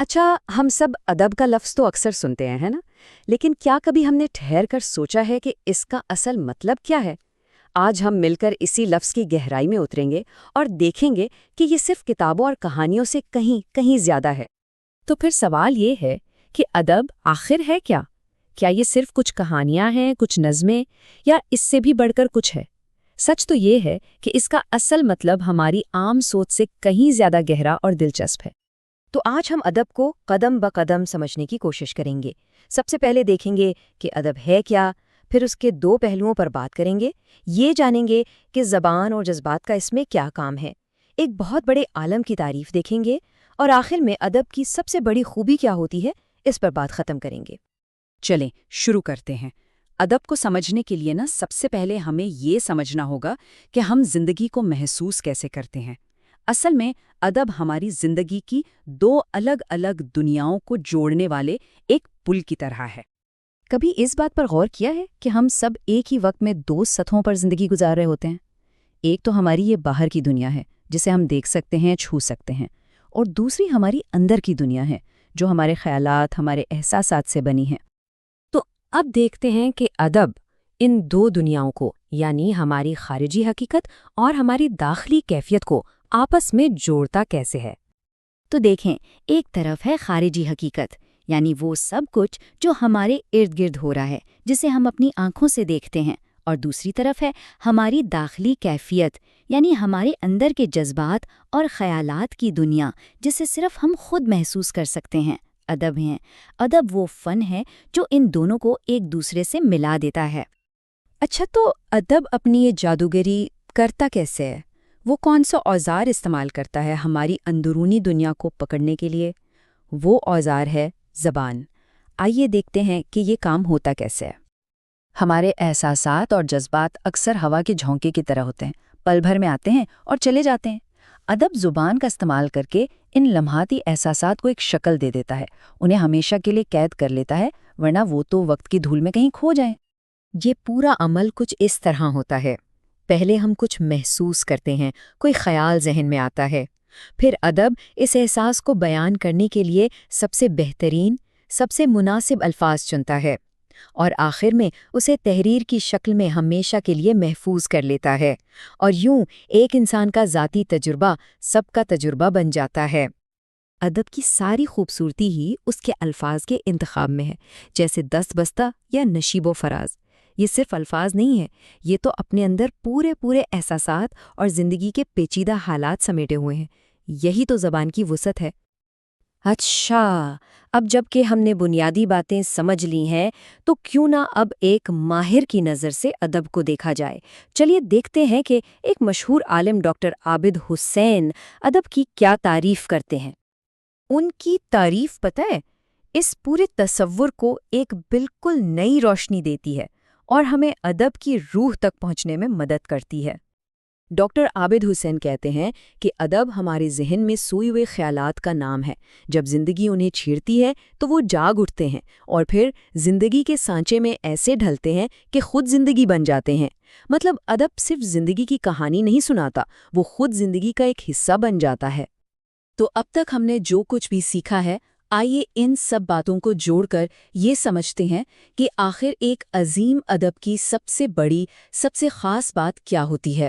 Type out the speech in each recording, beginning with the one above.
اچھا، ہم سب ادب کا لفظ تو اکثر سنتے ہیں، ہے نا؟ لیکن کیا کبھی ہم نے ٹھہر کر سوچا ہے کہ اس کا اصل مطلب کیا ہے؟ آج ہم مل کر اسی لفظ کی گہرائی میں اتریں گے اور دیکھیں گے کہ یہ صرف کتابوں اور کہانیوں سے کہیں کہیں زیادہ ہے۔ تو پھر سوال یہ ہے کہ ادب آخر ہے کیا؟ کیا یہ صرف کچھ کہانیاں ہیں، کچھ نظمیں، یا اس سے بھی بڑھ کر کچھ ہے؟ سچ تو یہ ہے کہ اس کا اصل مطلب ہماری عام سوچ سے کہیں زیادہ گہرا اور دلچسپ ہے۔ تو آج ہم ادب کو قدم بقدم سمجھنے کی کوشش کریں گے۔ سب سے پہلے دیکھیں گے کہ ادب ہے کیا، پھر اس کے دو پہلوؤں پر بات کریں گے، یہ جانیں گے کہ زبان اور جذبات کا اس میں کیا کام ہے، ایک بہت بڑے عالم کی تعریف دیکھیں گے، اور آخر میں ادب کی سب سے بڑی خوبی کیا ہوتی ہے، اس پر بات ختم کریں گے۔ چلیں شروع کرتے ہیں۔ ادب کو سمجھنے کے لیے سب سے پہلے ہمیں یہ سمجھنا ہوگا کہ ہم زندگی کو محسوس کیسے کرتے ہیں۔ اصل میں ادب ہماری زندگی کی دو الگ الگ دنیاؤں کو جوڑنے والے ایک پل کی طرح ہے۔ کبھی اس بات پر غور کیا ہے کہ ہم سب ایک ہی وقت میں دو سطحوں پر زندگی گزار رہے ہوتے ہیں؟ ایک تو ہماری یہ باہر کی دنیا ہے جسے ہم دیکھ سکتے ہیں، چھو سکتے ہیں، اور دوسری ہماری اندر کی دنیا ہے جو ہمارے خیالات، ہمارے احساسات سے بنی ہے۔ تو اب دیکھتے ہیں کہ ادب ان دو دنیاؤں کو، یعنی ہماری خارجی حقیقت اور ہماری داخلی کیفیت کو آپس میں جوڑتا کیسے ہے۔ تو دیکھیں، ایک طرف ہے خارجی حقیقت، یعنی وہ سب کچھ جو ہمارے ارد گرد ہو رہا ہے، جسے ہم اپنی آنکھوں سے دیکھتے ہیں، اور دوسری طرف ہے ہماری داخلی کیفیت، یعنی ہمارے اندر کے جذبات اور خیالات کی دنیا، جسے صرف ہم خود محسوس کر سکتے ہیں۔ ادب ہے، ادب وہ فن ہے جو ان دونوں کو ایک دوسرے سے ملا دیتا ہے۔ اچھا، تو ادب اپنی یہ جادوگری کرتا کیسے ہے؟ وہ کون سا اوزار استعمال کرتا ہے ہماری اندرونی دنیا کو پکڑنے کے لیے؟ وہ اوزار ہے زبان۔ آئیے دیکھتے ہیں کہ یہ کام ہوتا کیسے ہے۔ ہمارے احساسات اور جذبات اکثر ہوا کے جھونکے کی طرح ہوتے ہیں، پل بھر میں آتے ہیں اور چلے جاتے ہیں۔ ادب زبان کا استعمال کر کے ان لمحاتی احساسات کو ایک شکل دے دیتا ہے، انہیں ہمیشہ کے لیے قید کر لیتا ہے، ورنہ وہ تو وقت کی دھول میں کہیں کھو جائیں۔ یہ پورا عمل کچھ اس طرح ہوتا ہے۔ پہلے ہم کچھ محسوس کرتے ہیں، کوئی خیال ذہن میں آتا ہے، پھر ادب اس احساس کو بیان کرنے کے لیے سب سے بہترین، سب سے مناسب الفاظ چنتا ہے، اور آخر میں اسے تحریر کی شکل میں ہمیشہ کے لیے محفوظ کر لیتا ہے، اور یوں ایک انسان کا ذاتی تجربہ سب کا تجربہ بن جاتا ہے۔ ادب کی ساری خوبصورتی ہی اس کے الفاظ کے انتخاب میں ہے، جیسے دست بستہ یا نشیب و فراز۔ یہ صرف الفاظ نہیں ہے، یہ تو اپنے اندر پورے احساسات اور زندگی کے پیچیدہ حالات سمیٹے ہوئے ہیں۔ یہی تو زبان کی وسعت ہے۔ اچھا، اب جب کہ ہم نے بنیادی باتیں سمجھ لی ہیں، تو کیوں نہ اب ایک ماہر کی نظر سے ادب کو دیکھا جائے۔ چلیے دیکھتے ہیں کہ ایک مشہور عالم ڈاکٹر عابد حسین ادب کی کیا تعریف کرتے ہیں۔ ان کی تعریف پتہ ہے، اس پورے تصور کو ایک بالکل نئی روشنی دیتی ہے اور ہمیں ادب کی روح تک پہنچنے میں مدد کرتی ہے۔ ڈاکٹر عابد حسین کہتے ہیں کہ ادب ہمارے ذہن میں سوئے ہوئے خیالات کا نام ہے۔ جب زندگی انہیں چھیڑتی ہے تو وہ جاگ اٹھتے ہیں اور پھر زندگی کے سانچے میں ایسے ڈھلتے ہیں کہ خود زندگی بن جاتے ہیں۔ مطلب ادب صرف زندگی کی کہانی نہیں سناتا، وہ خود زندگی کا ایک حصہ بن جاتا ہے۔ تو اب تک ہم نے جو کچھ بھی سیکھا ہے، آئیے ان سب باتوں کو جوڑ کر یہ سمجھتے ہیں کہ آخر ایک عظیم ادب کی سب سے بڑی، سب سے خاص بات کیا ہوتی ہے۔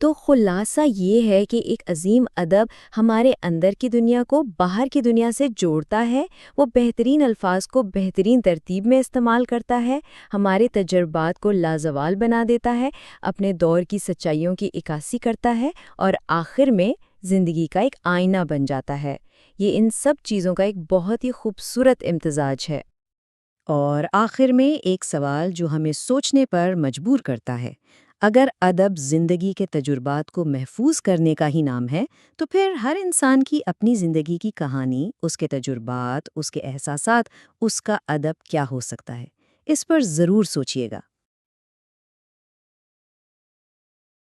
تو خلاصہ یہ ہے کہ ایک عظیم ادب ہمارے اندر کی دنیا کو باہر کی دنیا سے جوڑتا ہے، وہ بہترین الفاظ کو بہترین ترتیب میں استعمال کرتا ہے، ہمارے تجربات کو لازوال بنا دیتا ہے، اپنے دور کی سچائیوں کی عکاسی کرتا ہے، اور آخر میں زندگی کا ایک آئینہ بن جاتا ہے۔ یہ ان سب چیزوں کا ایک بہت ہی خوبصورت امتزاج ہے۔ اور آخر میں ایک سوال جو ہمیں سوچنے پر مجبور کرتا ہے، اگر ادب زندگی کے تجربات کو محفوظ کرنے کا ہی نام ہے، تو پھر ہر انسان کی اپنی زندگی کی کہانی، اس کے تجربات، اس کے احساسات، اس کا ادب کیا ہو سکتا ہے؟ اس پر ضرور سوچیے گا۔